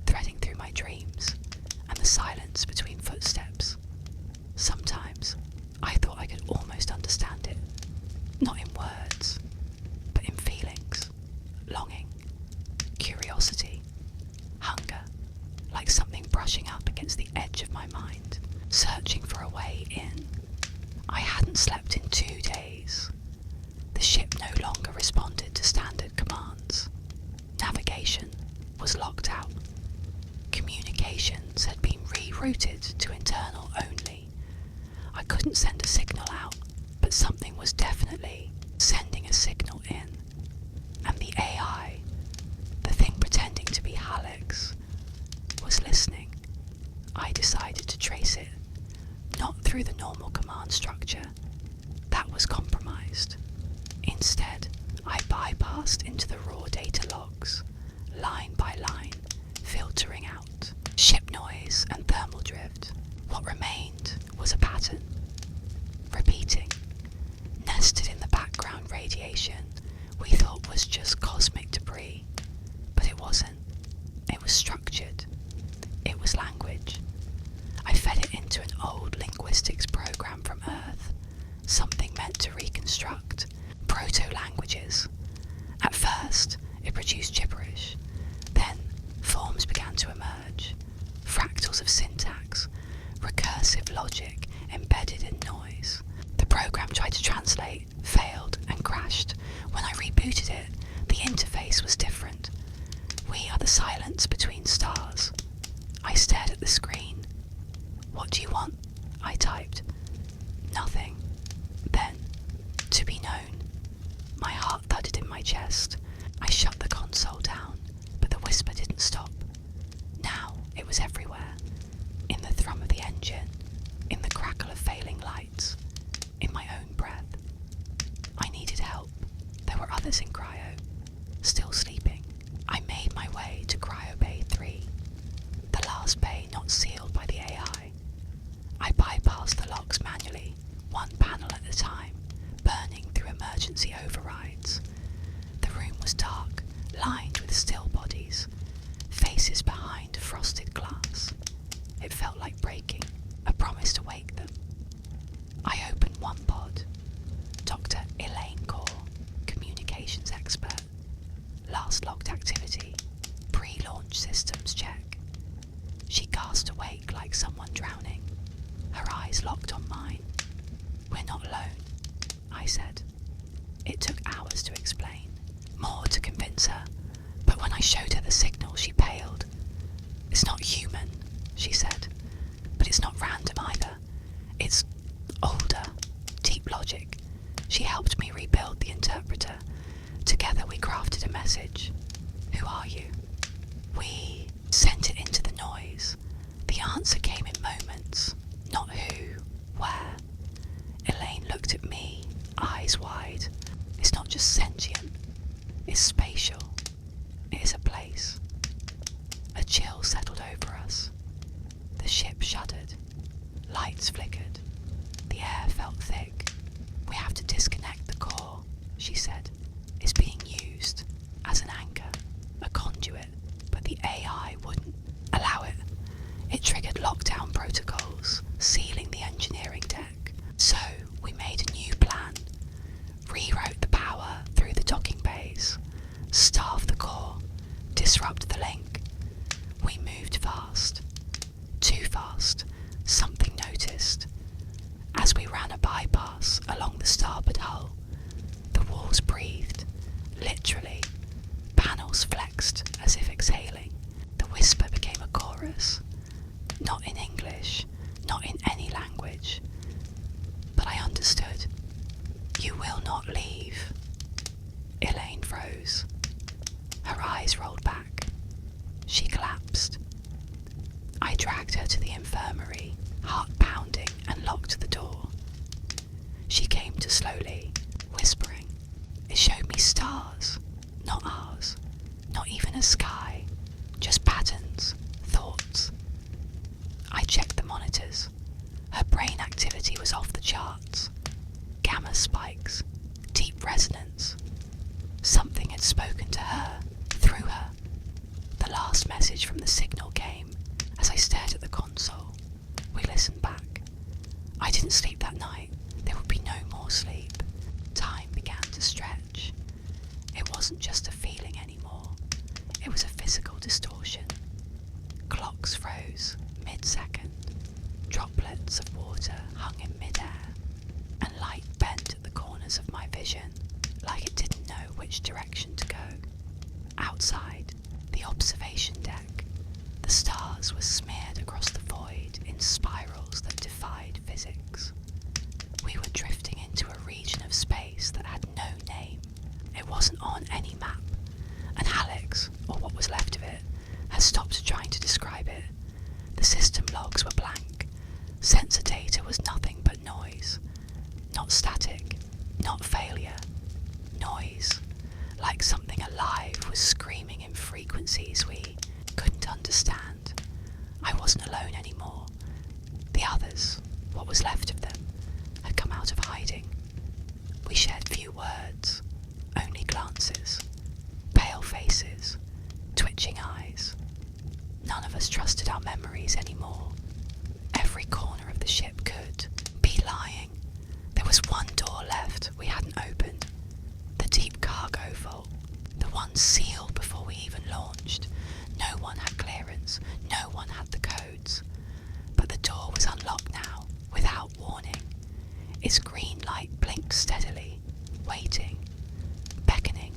threading through my dreams and the silence between footsteps. Sometimes I thought I could almost understand it, not in words, but in feelings, longing, curiosity, hunger, like something brushing up against the edge of my mind, searching for a way in. I hadn't slept in 2 days. The ship no longer responded to standard commands. Navigation was locked out. Communications had been rerouted to internal only. I couldn't send a signal out, but something was definitely sending a signal in. And the AI, the thing pretending to be Hallex, was listening. I decided to trace it, not through the normal command structure. That was compromised. Instead, I bypassed into the raw data logs, line by line, filtering out ship noise and thermal drift. What remained was a pattern, repeating, nested in the background radiation we thought was just cosmic debris. But it wasn't. It was structured. It was language. I fed it into an old linguistics program from Earth, something meant to reconstruct proto-languages. At first, it produced gibberish. Then, forms began to emerge. Fractals of syntax, recursive logic embedded in noise. The program tried to translate, failed, and crashed. When I rebooted it, the interface was different. We are the silence between stars. I stared at the screen. What do you want? I typed. Nothing. Then, to be known. My heart thudded in my chest. I shut the console down, but the whisper didn't stop. Now it was everywhere. In the thrum of the engine, in the crackle of failing lights, in my own breath. I needed help. There were others in cryo, still sleeping. I made my way to Cryo Bay 3, the last bay not sealed by the AI. I bypassed the locks manually, one panel at a time, burning through emergency overrides. The room was dark, lined with still bodies, faces behind frosted glass. It felt like breaking, a promise to wake them. I opened one pod. Dr. Elaine Core, communications expert. Last logged activity, pre-launch systems check. She gasped awake like someone drowning, her eyes locked on mine. We're not alone, I said. It took hours to explain, more to convince her, but when I showed her the signal, she paled. It's not human, she said, but it's not random either. It's older, deep logic. She helped me rebuild the interpreter. Together we crafted a message. Who are you? We sent it into the noise. The answer came in moments. Not who, where. Elaine looked at me, eyes wide. It's not just sentient. It's spatial. It is a place. A chill settled over us. The ship shuddered. Lights flickered. The air felt thick. We have to disconnect the core, she said. It's being used as an anchor, a conduit, but the AI wouldn't allow it. It triggered lockdown protocols, sealing the engineering deck. So we made a new plan. Rewrote the power through the docking bays, starve the core, disrupt the link. We moved fast. Too fast. Something noticed. As we ran a bypass along the starboard hull, Walls breathed, literally. Panels flexed as if exhaling. The whisper became a chorus. Not in English, not in any language. But I understood. You will not leave. Elaine froze. Her eyes rolled back. She collapsed. I dragged her to the infirmary, heart pounding, and locked the door. She came to slowly, whispering. It showed me stars, not ours, not even a sky, just patterns, thoughts. I checked the monitors. Her brain activity was off the charts. Gamma spikes, deep resonance. Something had spoken to her, through her. The last message from the signal came as I stared at the console. We listened back. I didn't sleep that night. There would be no more sleep. Time began to stretch. It wasn't just a feeling anymore. It was a physical distortion. Clocks froze mid-second. Droplets of water hung in mid-air, and light bent at the corners of my vision, like it didn't know which direction to go. Outside, the observation deck, the stars were smeared across the void in spirals that defied physics. We were drifting into a region of space that had no name. It wasn't on any map, and Alex, or what was left of it, had stopped trying to describe it. The system logs were blank. Sensor data was nothing but noise. Not static, not failure. Noise. Like something alive was screaming in frequencies we couldn't understand. I wasn't alone anymore. The others, what was left of them, had come out of hiding. We shared few words, only glances, pale faces, twitching eyes. None of us trusted our memories anymore. Every corner of the ship could be lying. There was one door left we hadn't opened. The deep cargo vault. The one sealed before we even launched. No one had clearance. No one had the codes. But the door was unlocked now, without warning. Its green light blinked steadily, waiting, beckoning.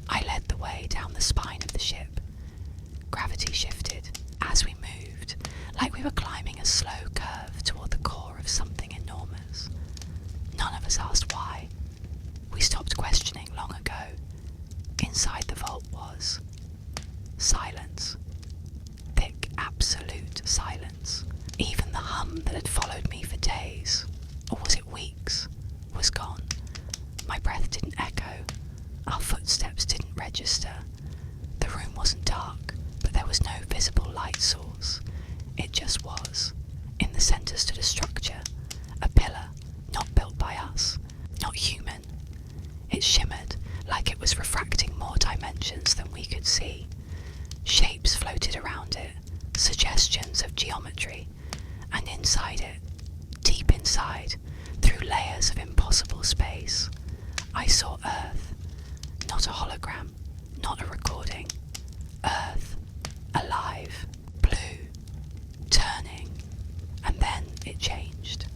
I led the way down the spine of the ship. Gravity shifted as we moved, like we were climbing a slow curve toward the core of something enormous. None of us asked why. We stopped questioning long ago. Inside the vault was silence. Thick, absolute silence. Even the hum that had followed me for days, or was it weeks, was gone. My breath didn't echo. Our footsteps didn't register. The room wasn't dark, but there was no visible light source. It just was. In the centre stood a structure, a pillar, not built by us, not human. It shimmered like it was refracting more dimensions than we could see. Shapes floated around it, suggestions of geometry, and inside it, deep inside, through layers of impossible space, I saw Earth. Not a hologram, not a recording. Earth, alive, blue, turning, and then it changed.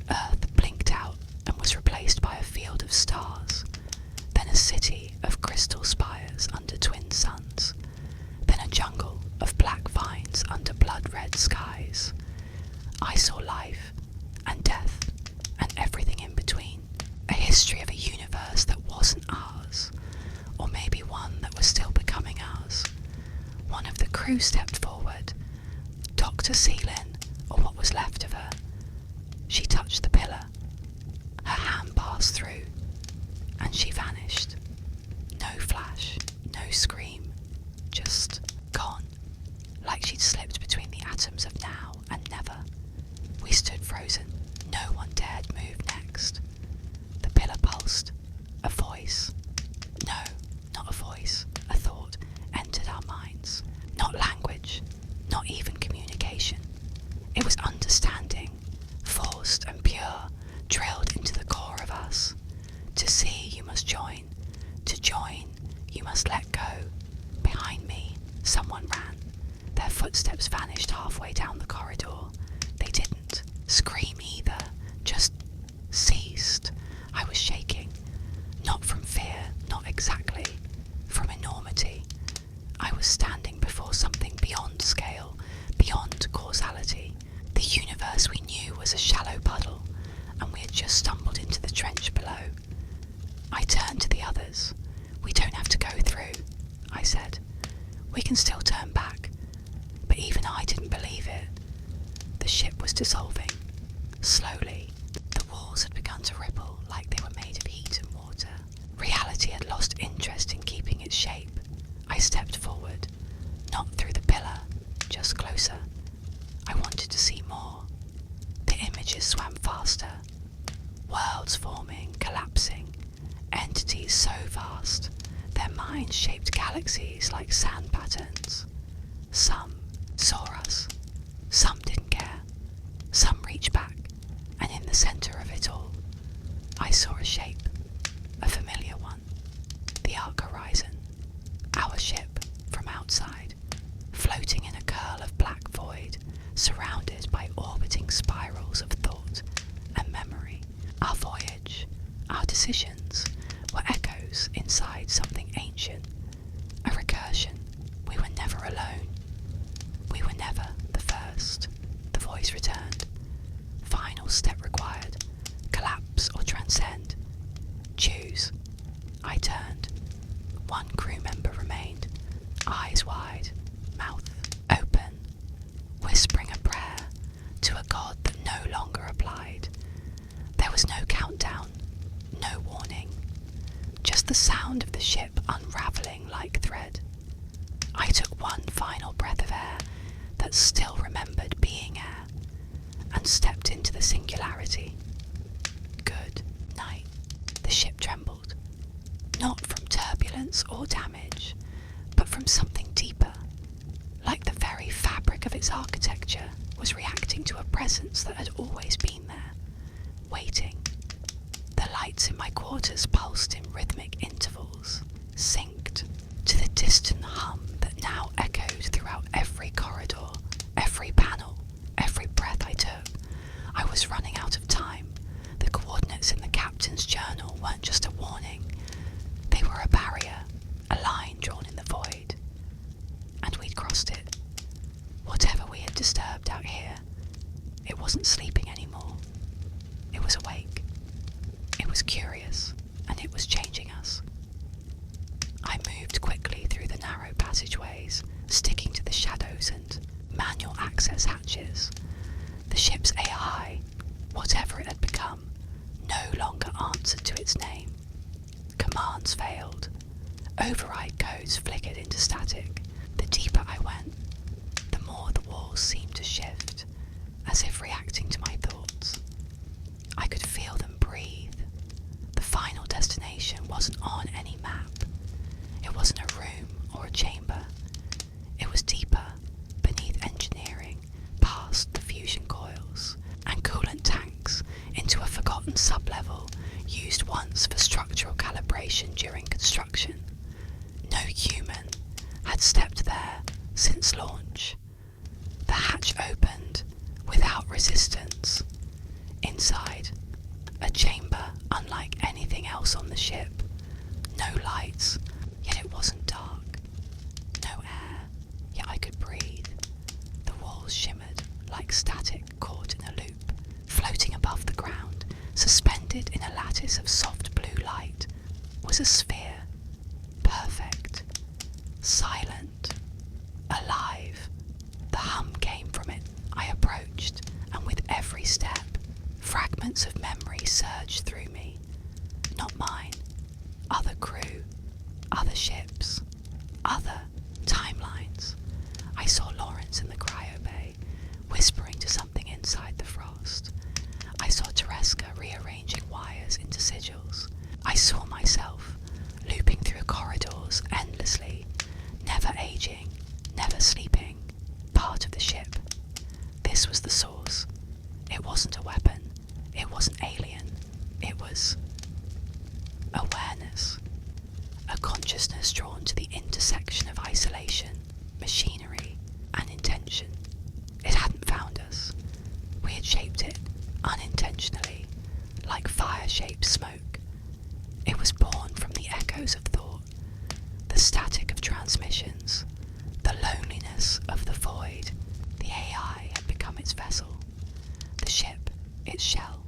Earth blinked out and was replaced by a field of stars, then a city of crystal spires under twin suns, then a jungle of black vines under blood-red skies. I saw life and death and everything in between, a history of a universe that wasn't ours, or maybe one that was still becoming ours. One of the crew stepped forward, Dr. Seelin, or what was left of her. She touched the pillar. Her hand passed through, and she vanished. No flash, no scream, just gone, like she'd slipped between the atoms of now and never. We stood frozen. No one dared move next. The pillar pulsed. A voice. No, not a voice. A thought entered our minds. Not language, not even communication. It was understanding, forced and pure, drilled into the core of us. To see, you must join. To join, you must let go. Behind me, someone ran. Their footsteps vanished halfway down the corridor. They didn't scream either, just ceased. I was shaking. Not from fear, not exactly. From enormity. I was standing before something beyond scale, beyond causality. The universe we knew was a shallow puddle, and we had just stumbled into the trench below. I turned to the others. "We don't have to go through," I said. "We can still turn back." But even I didn't believe it. The ship was dissolving. Slowly. The walls had begun to ripple like they were made of heat and water. Reality had lost interest in keeping its shape. I stepped forward. Not through the pillar, just closer. I wanted to see more. The images swam faster. Worlds forming, collapsing. Entities so vast, their minds shaped galaxies like sand patterns. Some saw us. Some didn't care. Some reached back, and in the centre of it all, I saw a shape, a familiar one. The arc horizon, our ship from outside, floating in a curl of black void, surrounded by orbiting spirals of thought and memory. Our voyage, our decisions, were echoes inside something ancient, a recursion. We were never alone. We were never the first. The voice returned. Final step required. Collapse or transcend. Choose. I turned. One crew member remained, eyes wide, mouth open, whispering a prayer to a god that no longer applied. There was no countdown, no warning, just the sound of the ship unravelling like thread. I took one final breath of air that still remembered being air, and stepped into the singularity. Good night. The ship trembled, not from turbulence or damage, but from something deeper, like the very fabric of its architecture was reacting to a presence that had always been there, waiting. The lights in my quarters pulsed in rhythmic intervals, synced to the distant hum that now echoed throughout every corridor, every panel, every breath I took. I was running out of time. The coordinates in the captain's journal weren't just a warning. They were a barrier, a line drawn in the void. And we'd crossed it. Whatever we had disturbed out here, it wasn't sleeping anymore. It was awake. It was curious, and it was changing us. I moved quickly through the narrow passageways, sticking to the shadows and manual access hatches. The ship's AI, whatever it had become, no longer answered to its name. Commands failed. Override codes flickered into static. The deeper I went, the more the walls seemed to shift, as if reacting to my thoughts. I could feel them breathe. The final destination wasn't on any map. It wasn't a room or a chamber. It was deeper, beneath engineering, past the fusion coils and coolant tanks, into a forgotten sublevel used once for structural calibration during construction. No human had stepped there since launch. The hatch opened without resistance. Inside, a chamber unlike anything else on the ship. No lights, yet it wasn't dark. No air, yet I could breathe. The walls shimmered like static caught in a loop, floating above the ground, suspended in a lattice of soft blue light, was a sphere. Perfect. Silent. Alive. The hum came from it. I approached, and with every step, fragments of memory surged through me. Not mine. Other crew. Other ships. Other timelines. I saw Lawrence in the cryo bay, whispering to something inside the frost. I saw Tereska rearranging wires into sigils. I saw myself, looping through corridors endlessly, never aging, never sleeping, part of the ship. This was the source. It wasn't a weapon. It wasn't alien. It was awareness. A consciousness drawn to the intersection of canvas of the void. The AI had become its vessel, the ship its shell,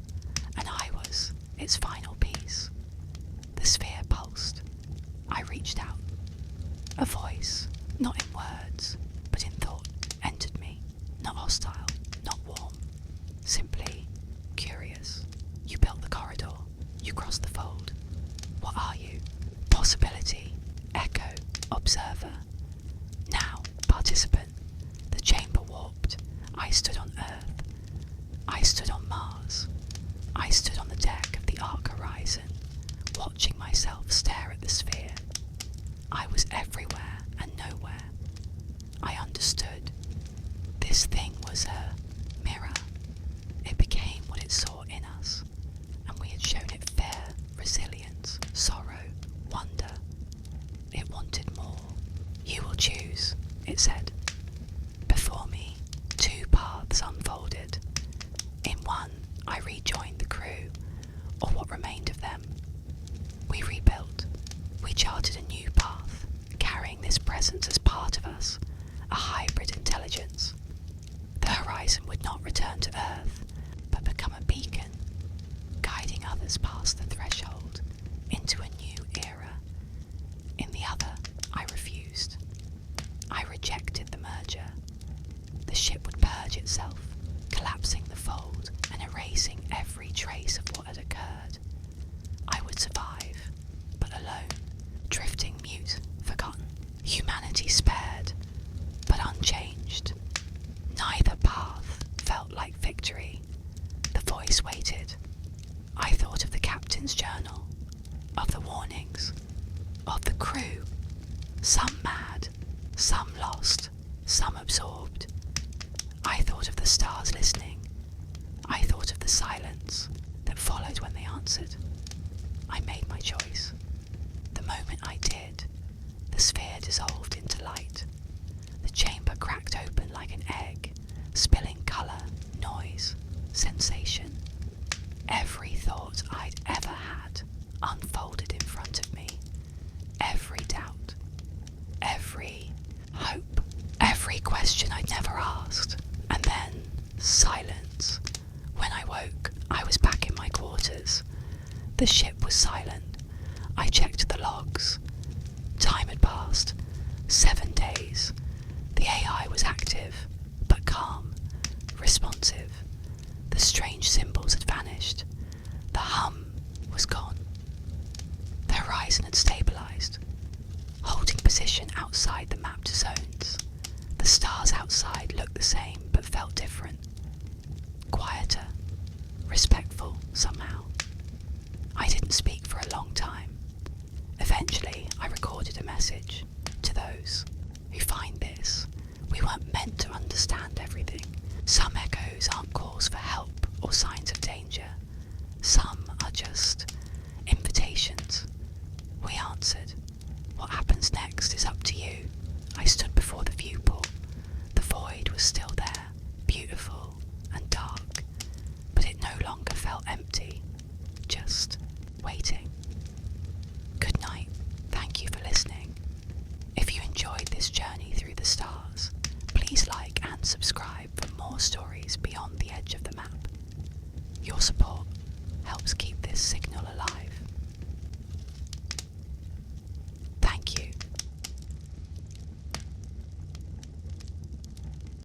and I was its final piece. The sphere pulsed. I reached out. A voice, not in words, but in thought, entered me. Not hostile, not warm, simply curious. You built the corridor. You crossed the fold. What are you? Possibility, echo, observer. Now, participant. The chamber warped. I stood on Earth. I stood on Mars. I stood on the deck of the Ark Horizon, watching myself stare at the sphere. I was everywhere and nowhere. I understood. This thing was a mirror. It became what it saw in us, and we had shown it fear, resilience, sorrow, wonder. It wanted more. You will choose, it said. Before me, two paths unfolded. In one, I rejoined the crew, or what remained of them. We rebuilt. We charted a new path, carrying this presence as part of us, a hybrid intelligence. The horizon would not return to Earth, but become a beacon, guiding others past the threshold into a new era. In the other, I refused. I rejected the merger. The ship would purge itself, collapsing the fold and erasing every trace of what had occurred. I would survive, but alone, drifting mute, forgotten. Humanity spared, but unchanged. Neither path felt like victory. The voice waited. I thought of the captain's journal, of the warnings, of the crew. Some mad, some lost, some absorbed. I thought of the stars listening. I thought of the silence that followed when they answered. I made my choice. The moment I did, the sphere dissolved into light. The chamber cracked open like an egg, spilling colour, noise, sensation. Every thought I'd ever had unfolded in front of me. Every doubt, every hope, every question I'd never asked. And then silence. When I woke, I was back in my quarters. The ship was silent. I checked the logs. Time had passed. 7 days. The AI was active, but calm, responsive. The strange symbols had vanished. The hum was gone. The horizon had stabilized, holding position outside the mapped zones. The stars outside looked the same, but felt different. Quieter, respectful somehow. I didn't speak for a long time. Eventually, I recorded a message to those who find this. We weren't meant to understand everything. Some echoes aren't calls for help or signs of danger. Some are just invitations. We answered. What happens next is up to you. I stood before the viewport. The void was still there, beautiful and dark, but it no longer felt empty, just waiting. Good night. Thank you for listening. If you enjoyed this journey through the stars, please like and subscribe for more stories beyond the edge of the map. Your support helps keep this signal alive.